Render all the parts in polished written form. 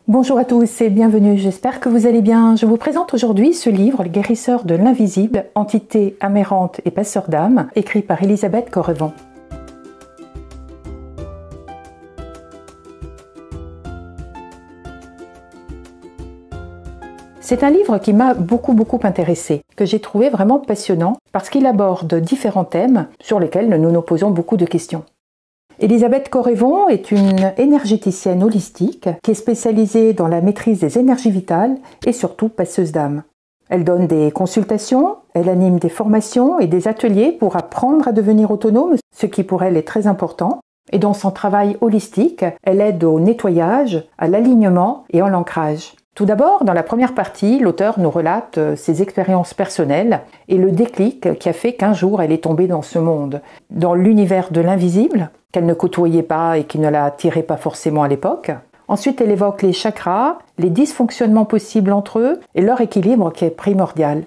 Bonjour à tous et bienvenue, j'espère que vous allez bien. Je vous présente aujourd'hui ce livre, Le guérisseur de l'invisible, entité amérante et passeur d'âme, écrit par Elisabeth Correvon. C'est un livre qui m'a beaucoup intéressée, que j'ai trouvé vraiment passionnant parce qu'il aborde différents thèmes sur lesquels nous nous posons beaucoup de questions. Elisabeth Correvon est une énergéticienne holistique qui est spécialisée dans la maîtrise des énergies vitales et surtout passeuse d'âme. Elle donne des consultations, elle anime des formations et des ateliers pour apprendre à devenir autonome, ce qui pour elle est très important. Et dans son travail holistique, elle aide au nettoyage, à l'alignement et à l'ancrage. Tout d'abord, dans la première partie, l'auteur nous relate ses expériences personnelles et le déclic qui a fait qu'un jour elle est tombée dans ce monde, dans l'univers de l'invisible, qu'elle ne côtoyait pas et qui ne la attirait pas forcément à l'époque. Ensuite, elle évoque les chakras, les dysfonctionnements possibles entre eux et leur équilibre qui est primordial.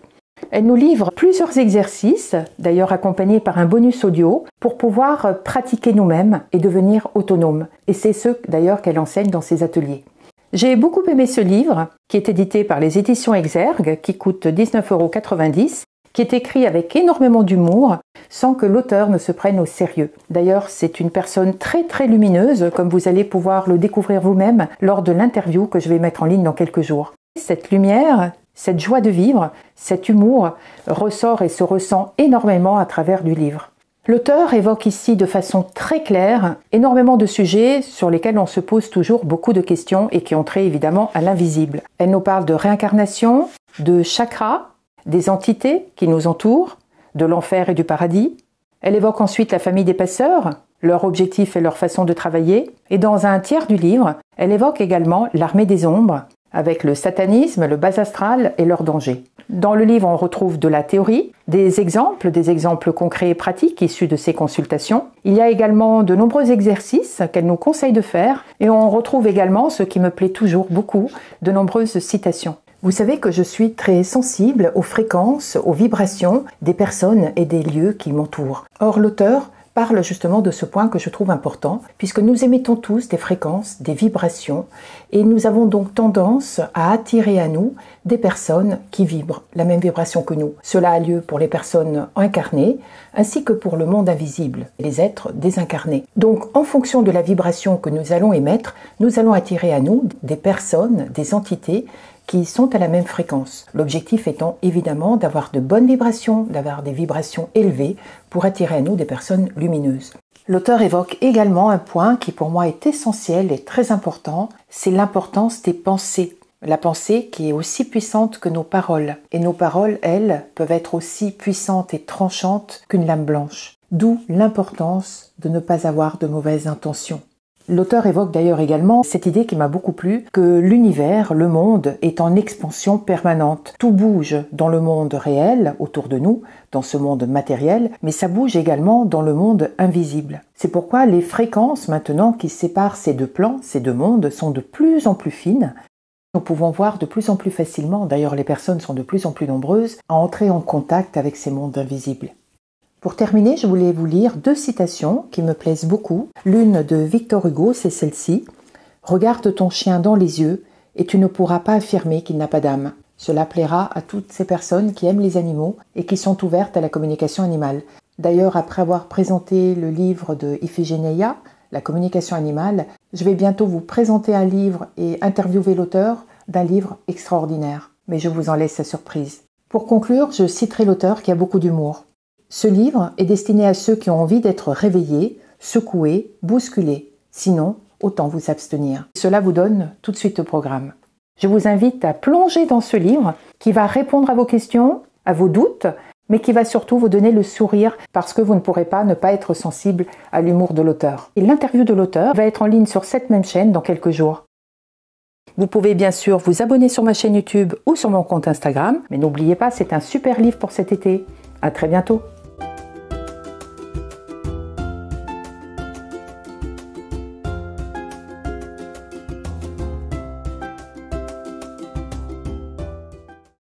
Elle nous livre plusieurs exercices, d'ailleurs accompagnés par un bonus audio, pour pouvoir pratiquer nous-mêmes et devenir autonomes. Et c'est ce d'ailleurs qu'elle enseigne dans ses ateliers. J'ai beaucoup aimé ce livre, qui est édité par les éditions Exergue, qui coûte 19,90 €, qui est écrit avec énormément d'humour, sans que l'auteur ne se prenne au sérieux. D'ailleurs, c'est une personne très lumineuse, comme vous allez pouvoir le découvrir vous-même lors de l'interview que je vais mettre en ligne dans quelques jours. Cette lumière, cette joie de vivre, cet humour ressort et se ressent énormément à travers du livre. L'auteur évoque ici de façon très claire énormément de sujets sur lesquels on se pose toujours beaucoup de questions et qui ont trait évidemment à l'invisible. Elle nous parle de réincarnation, de chakras, des entités qui nous entourent, de l'enfer et du paradis. Elle évoque ensuite la famille des passeurs, leur objectif et leur façon de travailler. Et dans un tiers du livre, elle évoque également l'armée des ombres, avec le satanisme, le bas astral et leurs dangers. Dans le livre, on retrouve de la théorie, des exemples concrets et pratiques issus de ces consultations. Il y a également de nombreux exercices qu'elle nous conseille de faire et on retrouve également, ce qui me plaît toujours beaucoup, de nombreuses citations. Vous savez que je suis très sensible aux fréquences, aux vibrations des personnes et des lieux qui m'entourent. Or, l'auteur parle justement de ce point que je trouve important, puisque nous émettons tous des fréquences, des vibrations, et nous avons donc tendance à attirer à nous des personnes qui vibrent la même vibration que nous. Cela a lieu pour les personnes incarnées, ainsi que pour le monde invisible, les êtres désincarnés. Donc, en fonction de la vibration que nous allons émettre, nous allons attirer à nous des personnes, des entités, qui sont à la même fréquence. L'objectif étant évidemment d'avoir de bonnes vibrations, d'avoir des vibrations élevées pour attirer à nous des personnes lumineuses. L'auteur évoque également un point qui pour moi est essentiel et très important, c'est l'importance des pensées. La pensée qui est aussi puissante que nos paroles. Et nos paroles, elles, peuvent être aussi puissantes et tranchantes qu'une lame blanche. D'où l'importance de ne pas avoir de mauvaises intentions. L'auteur évoque d'ailleurs également cette idée qui m'a beaucoup plu, que l'univers, le monde, est en expansion permanente. Tout bouge dans le monde réel, autour de nous, dans ce monde matériel, mais ça bouge également dans le monde invisible. C'est pourquoi les fréquences maintenant qui séparent ces deux plans, ces deux mondes, sont de plus en plus fines. Nous pouvons voir de plus en plus facilement, d'ailleurs les personnes sont de plus en plus nombreuses, à entrer en contact avec ces mondes invisibles. Pour terminer, je voulais vous lire deux citations qui me plaisent beaucoup. L'une de Victor Hugo, c'est celle-ci. « Regarde ton chien dans les yeux et tu ne pourras pas affirmer qu'il n'a pas d'âme. Cela plaira à toutes ces personnes qui aiment les animaux et qui sont ouvertes à la communication animale. » D'ailleurs, après avoir présenté le livre de Iphigénia, La communication animale, je vais bientôt vous présenter un livre et interviewer l'auteur d'un livre extraordinaire. Mais je vous en laisse la surprise. Pour conclure, je citerai l'auteur qui a beaucoup d'humour. Ce livre est destiné à ceux qui ont envie d'être réveillés, secoués, bousculés. Sinon, autant vous abstenir. Cela vous donne tout de suite au programme. Je vous invite à plonger dans ce livre qui va répondre à vos questions, à vos doutes, mais qui va surtout vous donner le sourire parce que vous ne pourrez pas ne pas être sensible à l'humour de l'auteur. Et l'interview de l'auteur va être en ligne sur cette même chaîne dans quelques jours. Vous pouvez bien sûr vous abonner sur ma chaîne YouTube ou sur mon compte Instagram, mais n'oubliez pas, c'est un super livre pour cet été. À très bientôt.